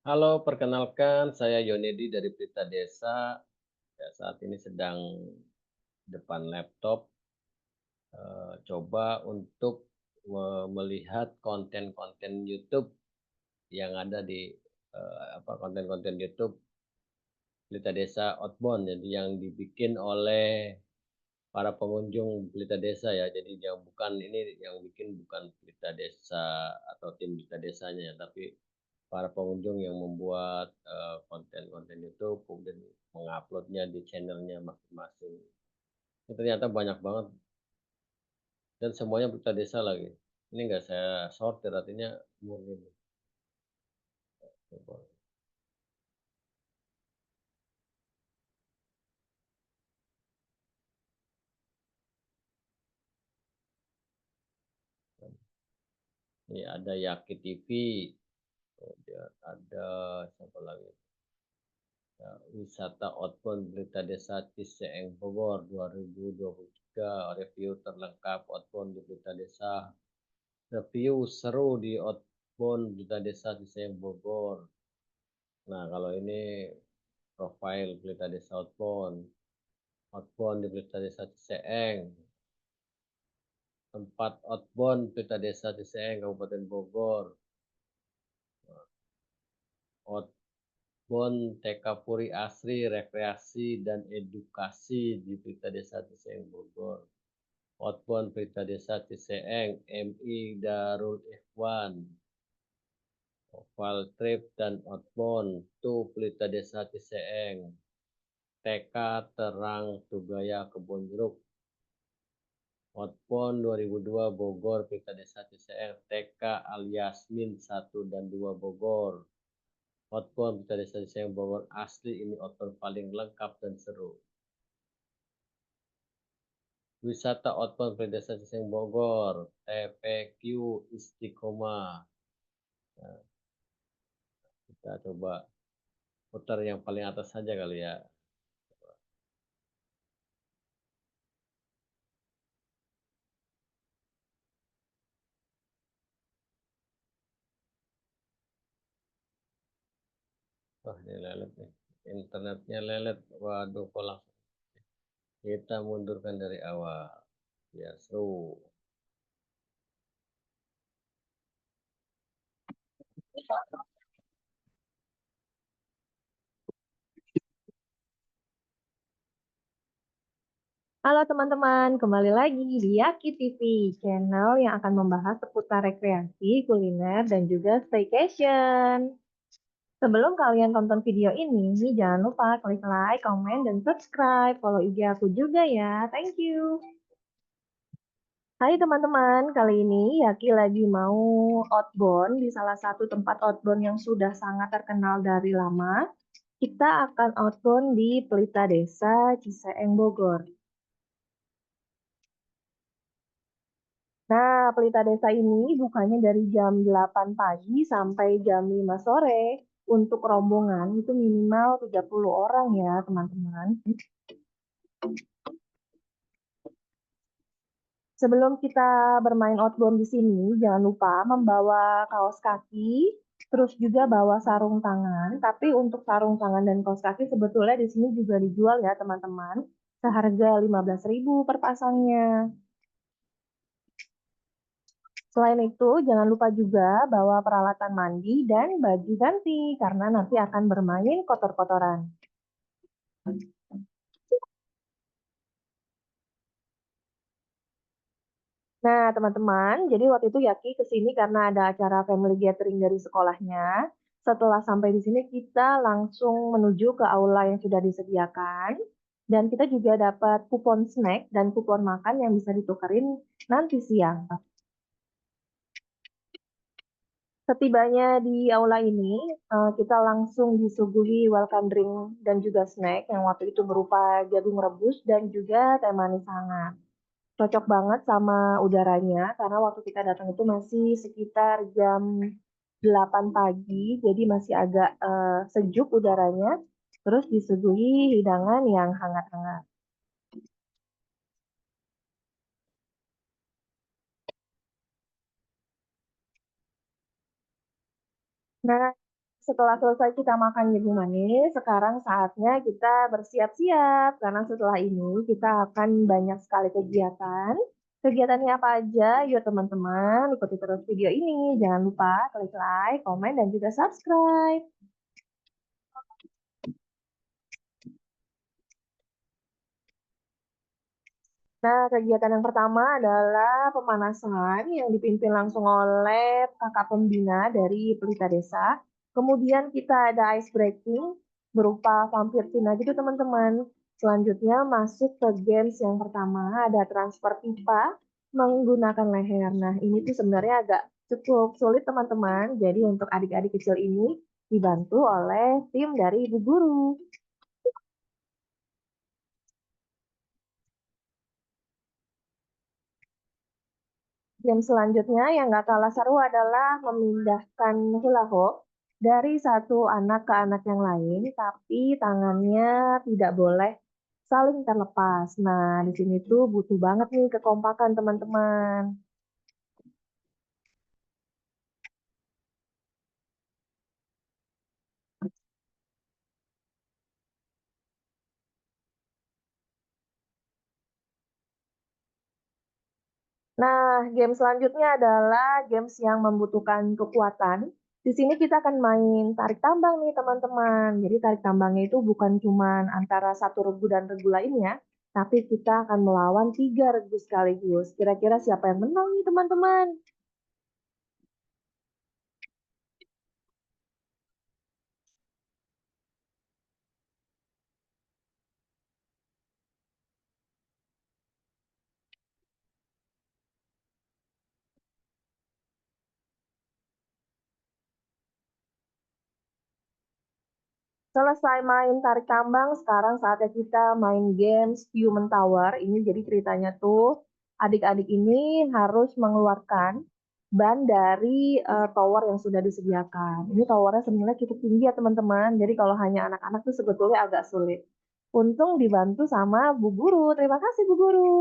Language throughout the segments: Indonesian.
Halo, perkenalkan saya Yonedi dari Pelita Desa. Ya, saat ini sedang depan laptop, coba untuk melihat konten-konten YouTube yang ada di konten-konten YouTube Pelita Desa Outbound, jadi yang dibikin oleh para pengunjung Pelita Desa ya. Jadi yang bukan ini yang bikin bukan Pelita Desa atau tim Pelita Desanya ya, tapi para pengunjung yang membuat konten-konten YouTube kemudian menguploadnya di channelnya masing-masing. Ini ternyata banyak banget dan semuanya Pelita Desa lagi. Ini nggak saya sortir artinya murni. Ini ada Yaki TV, kemudian ada siapa lagi? Ya, wisata outbound Pelita Desa Ciseeng Bogor 2023, review terlengkap outbound di Pelita Desa, review seru di outbound Pelita Desa Ciseeng Bogor. Nah, kalau ini profil Pelita Desa outbound, outbound di Pelita Desa Ciseeng, tempat outbound Pelita Desa Ciseeng Kabupaten Bogor, outbound TK Puri Asri rekreasi dan edukasi di Pelita Desa Ciseeng Bogor. Outbound Pelita Desa Ciseeng, MI Darul Ikhwan, Oval Trip dan Outbound to Pelita Desa Ciseeng, TK Terang Tugaya Kebon Jeruk, Outbound 2002 Bogor Pelita Desa Ciseeng, TK Aliasmin 1 dan 2 Bogor, Outbound Pelita Desa Ciseeng Bogor asli ini outbound paling lengkap dan seru. Wisata outbound Pelita Desa Ciseeng Bogor, TPQ Istiqomah. Nah, kita coba putar yang paling atas saja kali ya. Wah, ini lelet nih. Internetnya lelet. Waduh, kok langsung. Kita mundurkan dari awal. Ya, seru. Halo teman-teman, kembali lagi di Yaki TV, channel yang akan membahas seputar rekreasi, kuliner, dan juga staycation. Sebelum kalian tonton video ini, jangan lupa klik like, komen, dan subscribe. Follow IG aku juga ya. Thank you. Hai teman-teman, kali ini Yaki lagi mau outbound di salah satu tempat outbound yang sudah sangat terkenal dari lama. Kita akan outbound di Pelita Desa, Ciseeng, Bogor. Nah, Pelita Desa ini bukanya dari jam 8 pagi sampai jam 5 sore. Untuk rombongan itu minimal 30 orang ya, teman-teman. Sebelum kita bermain outbound di sini, jangan lupa membawa kaos kaki, terus juga bawa sarung tangan. Tapi untuk sarung tangan dan kaos kaki sebetulnya di sini juga dijual ya, teman-teman. Seharga 15.000 per pasangnya. Selain itu, jangan lupa juga bawa peralatan mandi dan baju ganti karena nanti akan bermain kotor-kotoran. Nah, teman-teman, jadi waktu itu Yaki ke sini karena ada acara family gathering dari sekolahnya. Setelah sampai di sini, kita langsung menuju ke aula yang sudah disediakan. Dan kita juga dapat kupon snack dan kupon makan yang bisa ditukerin nanti siang. Setibanya di aula ini, kita langsung disuguhi welcome drink dan juga snack yang waktu itu berupa jagung rebus dan juga teh manis hangat. Cocok banget sama udaranya karena waktu kita datang itu masih sekitar jam 8 pagi, jadi masih agak sejuk udaranya. Terus disuguhi hidangan yang hangat-hangat. Nah, Setelah selesai kita makan jagung manis, sekarang saatnya kita bersiap-siap karena setelah ini kita akan banyak sekali kegiatan. Kegiatannya apa aja? Yuk teman-teman, ikuti terus video ini. Jangan lupa klik like, komen, dan juga subscribe. Nah, kegiatan yang pertama adalah pemanasan yang dipimpin langsung oleh kakak pembina dari Pelita Desa. Kemudian kita ada ice breaking berupa vampir Cina gitu teman-teman. Selanjutnya masuk ke games yang pertama, ada transfer pipa menggunakan leher. Nah, ini tuh sebenarnya agak cukup sulit teman-teman. Jadi untuk adik-adik kecil ini dibantu oleh tim dari ibu guru. Game selanjutnya yang nggak kalah seru adalah memindahkan hula hoop dari satu anak ke anak yang lain, tapi tangannya tidak boleh saling terlepas. Nah, di sini tuh butuh banget nih kekompakan teman-teman. Nah, game selanjutnya adalah games yang membutuhkan kekuatan. Di sini kita akan main tarik tambang nih teman-teman. Jadi tarik tambangnya itu bukan cuma antara satu regu dan regu lainnya, tapi kita akan melawan tiga regu sekaligus. Kira-kira siapa yang menang nih teman-teman? Selesai main tarik tambang, sekarang saatnya kita main games Human Tower. Ini jadi ceritanya tuh adik-adik ini harus mengeluarkan ban dari tower yang sudah disediakan. Ini towernya sebenarnya cukup tinggi ya teman-teman. Jadi kalau hanya anak-anak tuh sebetulnya agak sulit. Untung dibantu sama Bu Guru. Terima kasih Bu Guru.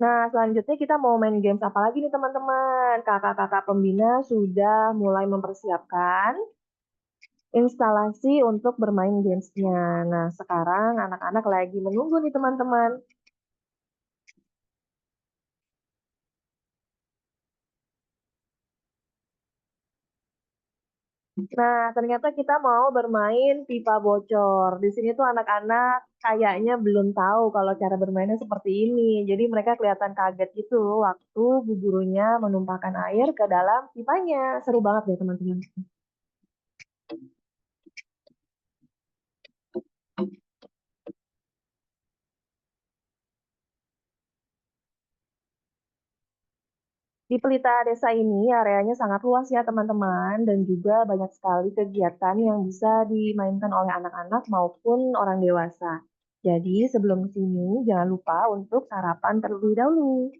Nah, selanjutnya kita mau main games apa lagi nih teman-teman? Kakak-kakak pembina sudah mulai mempersiapkan instalasi untuk bermain gamesnya. Nah, sekarang anak-anak lagi menunggu nih teman-teman. Nah, ternyata kita mau bermain pipa bocor. Di sini tuh anak-anak kayaknya belum tahu kalau cara bermainnya seperti ini. Jadi mereka kelihatan kaget gitu waktu bu gurunya menumpahkan air ke dalam pipanya. Seru banget ya teman-teman. Di Pelita Desa ini areanya sangat luas ya teman-teman dan juga banyak sekali kegiatan yang bisa dimainkan oleh anak-anak maupun orang dewasa. Jadi sebelum ke sini jangan lupa untuk sarapan terlebih dahulu.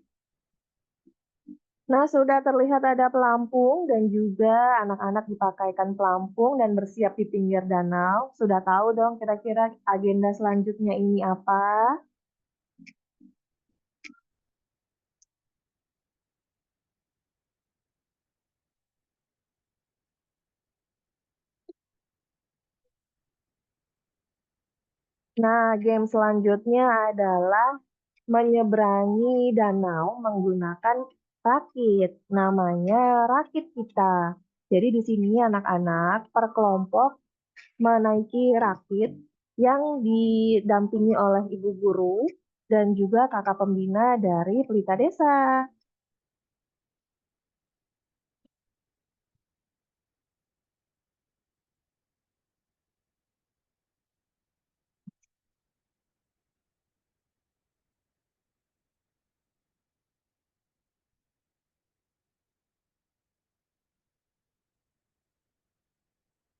Nah, sudah terlihat ada pelampung dan juga anak-anak dipakaikan pelampung dan bersiap di pinggir danau. Sudah tahu dong kira-kira agenda selanjutnya ini apa? Nah, game selanjutnya adalah menyeberangi danau menggunakan rakit. Namanya rakit kita. Jadi di sini anak-anak per kelompok menaiki rakit yang didampingi oleh ibu guru dan juga kakak pembina dari Pelita Desa.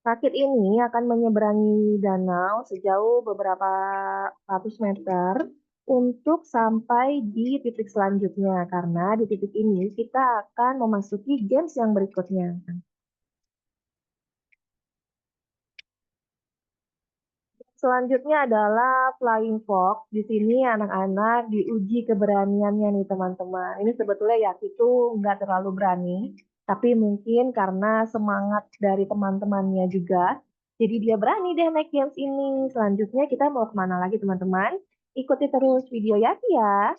Rakit ini akan menyeberangi danau sejauh beberapa ratus meter untuk sampai di titik selanjutnya. Karena di titik ini kita akan memasuki games yang berikutnya. Selanjutnya adalah flying fox. Di sini anak-anak diuji keberaniannya nih teman-teman. Ini sebetulnya Yaki tuh nggak terlalu berani, tapi mungkin karena semangat dari teman-temannya juga, jadi dia berani deh naik games ini. Selanjutnya kita mau kemana lagi teman-teman? Ikuti terus video Yaki ya.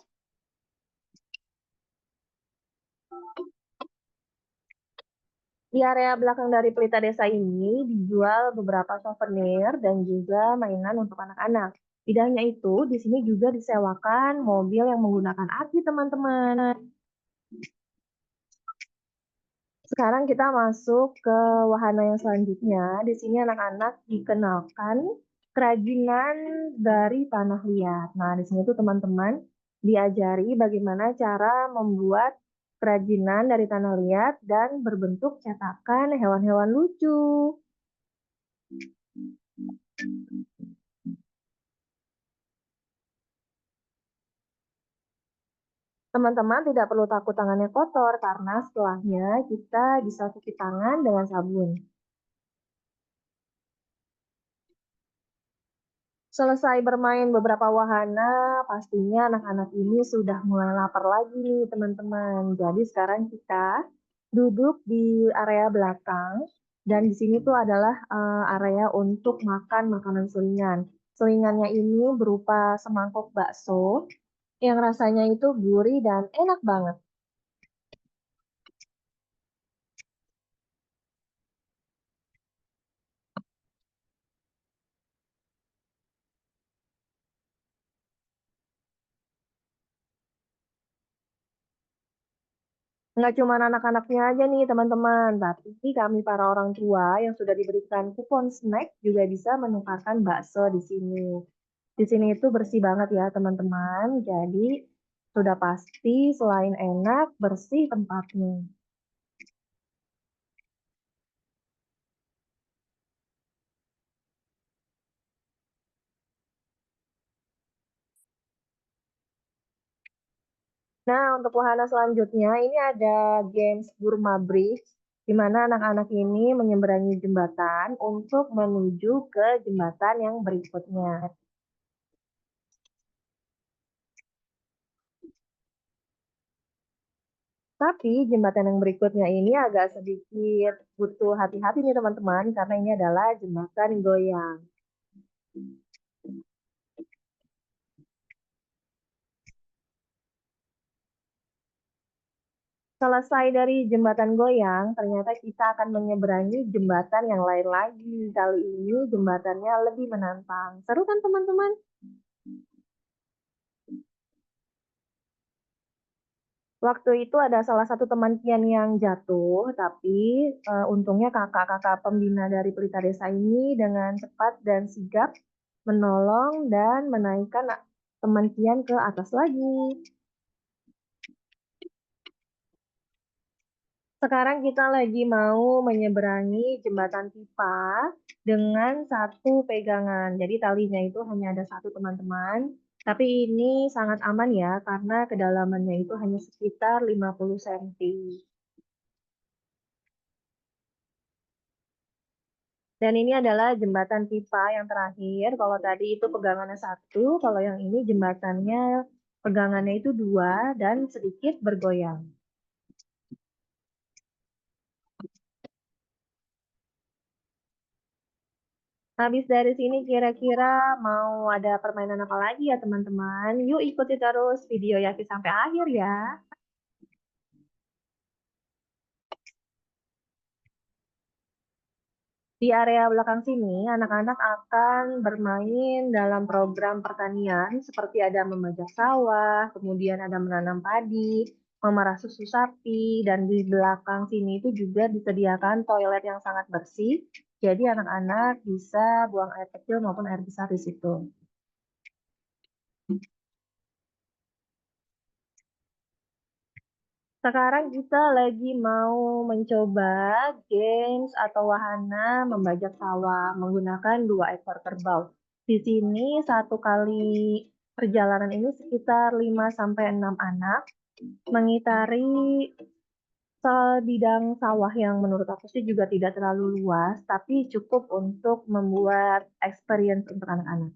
Di area belakang dari Pelita Desa ini dijual beberapa souvenir dan juga mainan untuk anak-anak. Tidak hanya itu, di sini juga disewakan mobil yang menggunakan aki, teman-teman. Sekarang kita masuk ke wahana yang selanjutnya. Di sini anak-anak dikenalkan kerajinan dari tanah liat. Nah, di sini tuh teman-teman diajari bagaimana cara membuat kerajinan dari tanah liat dan berbentuk cetakan hewan-hewan lucu. Teman-teman tidak perlu takut tangannya kotor karena setelahnya kita bisa cuci tangan dengan sabun. Selesai bermain beberapa wahana, pastinya anak-anak ini sudah mulai lapar lagi nih teman-teman. Jadi sekarang kita duduk di area belakang dan di sini tuh adalah area untuk makan makanan selingan. Selingannya ini berupa semangkuk bakso yang rasanya itu gurih dan enak banget. Nggak cuma anak-anaknya aja nih teman-teman, tapi kami para orang tua yang sudah diberikan kupon snack juga bisa menukarkan bakso di sini. Di sini itu bersih banget ya teman-teman, jadi sudah pasti selain enak, bersih tempatnya. Nah, untuk wahana selanjutnya ini ada games Burma Bridge, di mana anak-anak ini menyeberangi jembatan untuk menuju ke jembatan yang berikutnya. Tapi jembatan yang berikutnya ini agak sedikit butuh hati-hati nih teman-teman, karena ini adalah jembatan goyang. Selesai dari jembatan goyang, ternyata kita akan menyeberangi jembatan yang lain lagi. Kali ini jembatannya lebih menantang. Seru kan teman-teman? Waktu itu ada salah satu teman Kian yang jatuh, tapi untungnya kakak-kakak pembina dari Pelita Desa ini dengan cepat dan sigap menolong dan menaikkan teman Kian ke atas lagi. Sekarang kita lagi mau menyeberangi jembatan pipa dengan satu pegangan. Jadi talinya itu hanya ada satu teman-teman. Tapi ini sangat aman ya karena kedalamannya itu hanya sekitar 50 cm. Dan ini adalah jembatan pipa yang terakhir. Kalau tadi itu pegangannya satu, kalau yang ini jembatannya pegangannya itu dua dan sedikit bergoyang. Habis dari sini kira-kira mau ada permainan apa lagi ya teman-teman? Yuk ikuti terus video Yaki sampai akhir ya. Di area belakang sini, anak-anak akan bermain dalam program pertanian seperti ada memajak sawah, kemudian ada menanam padi, memerah susu sapi, dan di belakang sini itu juga disediakan toilet yang sangat bersih. Jadi anak-anak bisa buang air kecil maupun air besar di situ. Sekarang kita lagi mau mencoba games atau wahana membajak sawah menggunakan dua ekor kerbau. Di sini satu kali perjalanan ini sekitar 5 sampai 6 anak mengitari Bidang sawah yang menurut aku sih juga tidak terlalu luas, tapi cukup untuk membuat experience untuk anak-anak.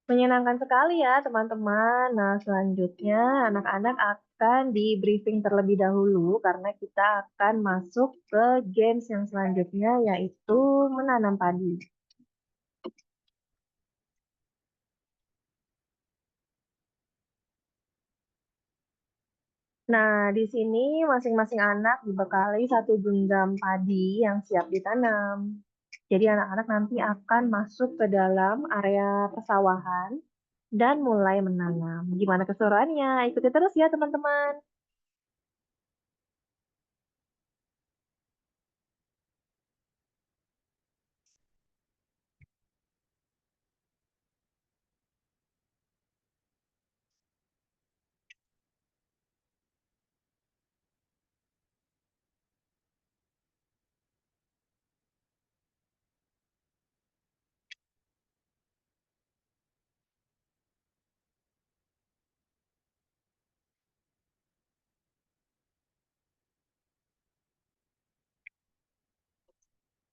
Menyenangkan sekali ya teman-teman. Nah, selanjutnya anak-anak akan di-briefing terlebih dahulu karena kita akan masuk ke games yang selanjutnya yaitu menanam padi. Nah, di sini masing-masing anak dibekali satu genggam padi yang siap ditanam. Jadi anak-anak nanti akan masuk ke dalam area persawahan dan mulai menanam. Gimana keseruannya? Ikuti terus ya teman-teman.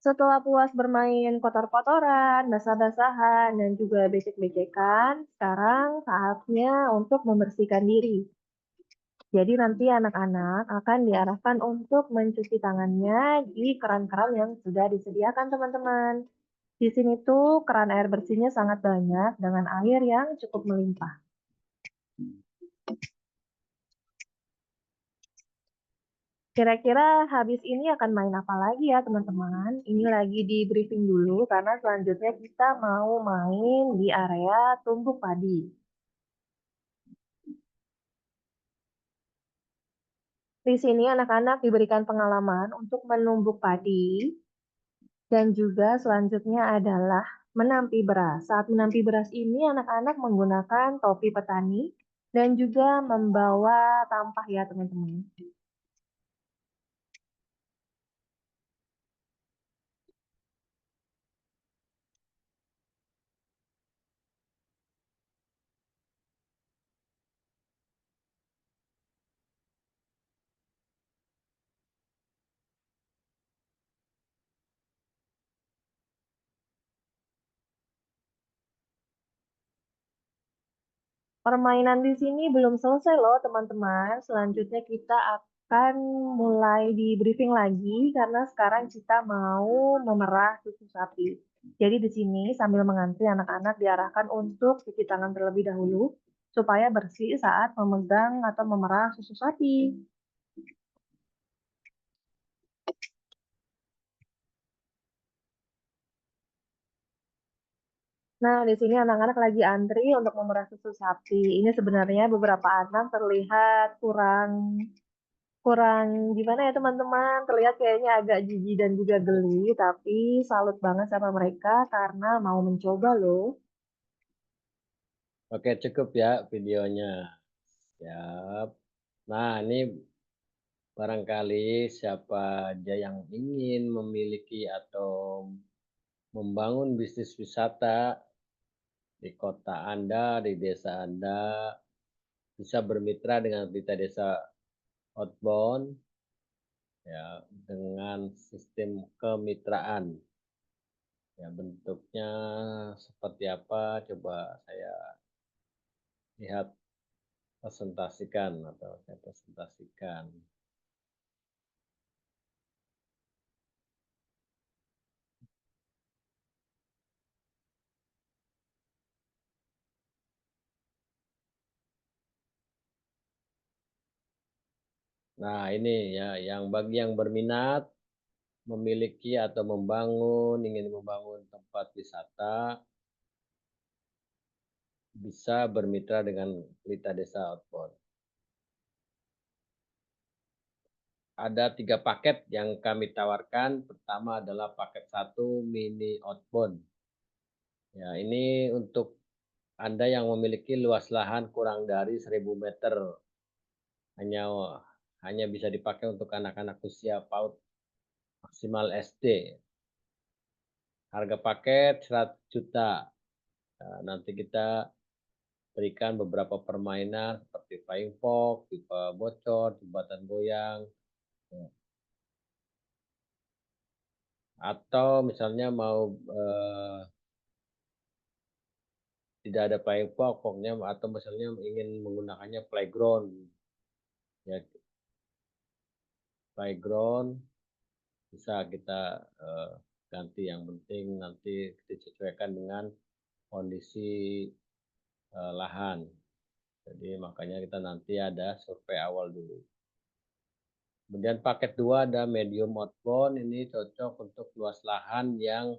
Setelah puas bermain kotor-kotoran, basah-basahan, dan juga becek-becekan, sekarang saatnya untuk membersihkan diri. Jadi nanti anak-anak akan diarahkan untuk mencuci tangannya di keran-keran yang sudah disediakan teman-teman. Di sini tuh keran air bersihnya sangat banyak dengan air yang cukup melimpah. Kira-kira habis ini akan main apa lagi ya teman-teman? Ini lagi di briefing dulu karena selanjutnya kita mau main di area tumbuk padi. Di sini anak-anak diberikan pengalaman untuk menumbuk padi dan juga selanjutnya adalah menampi beras. Saat menampi beras ini anak-anak menggunakan topi petani dan juga membawa tampah ya teman-teman. Permainan di sini belum selesai loh teman-teman. Selanjutnya kita akan mulai di briefing lagi karena sekarang kita mau memerah susu sapi. Jadi di sini sambil mengantri anak-anak diarahkan untuk cuci tangan terlebih dahulu supaya bersih saat memegang atau memerah susu sapi. Nah, di sini anak-anak lagi antri untuk memerah susu sapi. Ini sebenarnya beberapa anak terlihat kurang kurang gimana ya teman-teman, terlihat kayaknya agak jijik dan juga geli, tapi salut banget sama mereka karena mau mencoba loh. Oke, cukup ya videonya. Siap. Nah, ini barangkali siapa aja yang ingin memiliki atau membangun bisnis wisata di kota Anda, di desa Anda, bisa bermitra dengan Pelita Desa Outbound ya dengan sistem kemitraan. Ya, bentuknya seperti apa coba saya lihat presentasikan atau saya presentasikan. Nah, ini ya yang bagi yang berminat memiliki atau ingin membangun tempat wisata bisa bermitra dengan Pelita Desa Outbound. Ada 3 paket yang kami tawarkan. Pertama adalah paket 1 mini outbound. Ya, ini untuk Anda yang memiliki luas lahan kurang dari 1.000 meter. Hanya hanya bisa dipakai untuk anak-anak usia PAUD maksimal SD. Harga paket 100 juta. Nah, nanti kita berikan beberapa permainan seperti flying fox, pipa bocor, jembatan goyang, atau misalnya mau, tidak ada flying fox pokoknya atau misalnya ingin menggunakannya playground, ya playground bisa kita, ganti, yang penting nanti disesuaikan dengan kondisi, lahan. Jadi makanya kita nanti ada survei awal dulu. Kemudian paket 2 ada medium outbound, ini cocok untuk luas lahan yang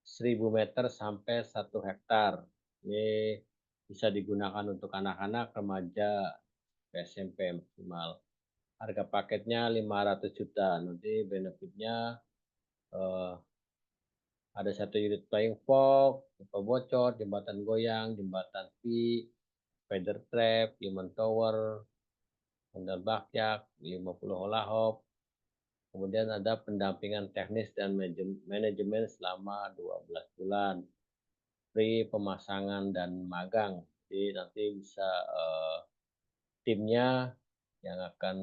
1.000 meter sampai 1 hektar. Ini bisa digunakan untuk anak-anak, remaja, SMP maksimal. Harga paketnya 500 juta. Nanti benefitnya, eh, ada 1 unit flying fox, pipa bocor, jembatan goyang, jembatan V, spider trap, human tower, sandal bakyak, 50 hula hoop. Kemudian ada pendampingan teknis dan manajemen selama 12 bulan. Free pemasangan dan magang. Jadi nanti bisa, timnya yang akan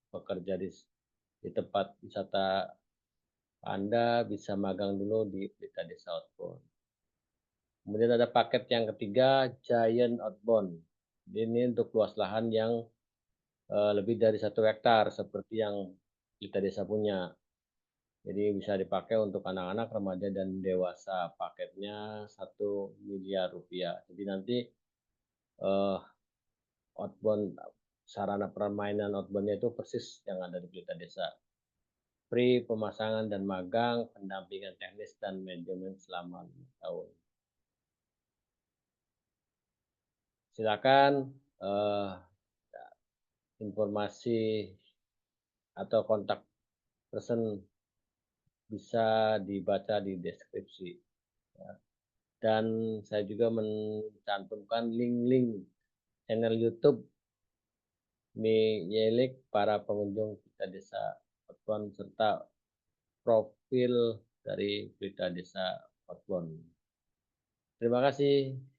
bekerja di tempat wisata Anda bisa magang dulu di Pelita Desa Outbound. Kemudian ada paket yang ketiga, Giant Outbound. Jadi ini untuk luas lahan yang, lebih dari 1 hektar seperti yang Pelita Desa punya. Jadi bisa dipakai untuk anak-anak, remaja, dan dewasa. Paketnya 1 miliar rupiah. Jadi nanti, eh, outbound sarana permainan outboundnya itu persis yang ada di Pelita Desa. Free pemasangan dan magang, pendampingan teknis dan manajemen selama 5 tahun. Silakan, informasi atau kontak person bisa dibaca di deskripsi. Ya. Dan saya juga mencantumkan link-link channel YouTube milik para pengunjung Pelita Desa Outbound serta profil dari Pelita Desa Outbound. Terima kasih.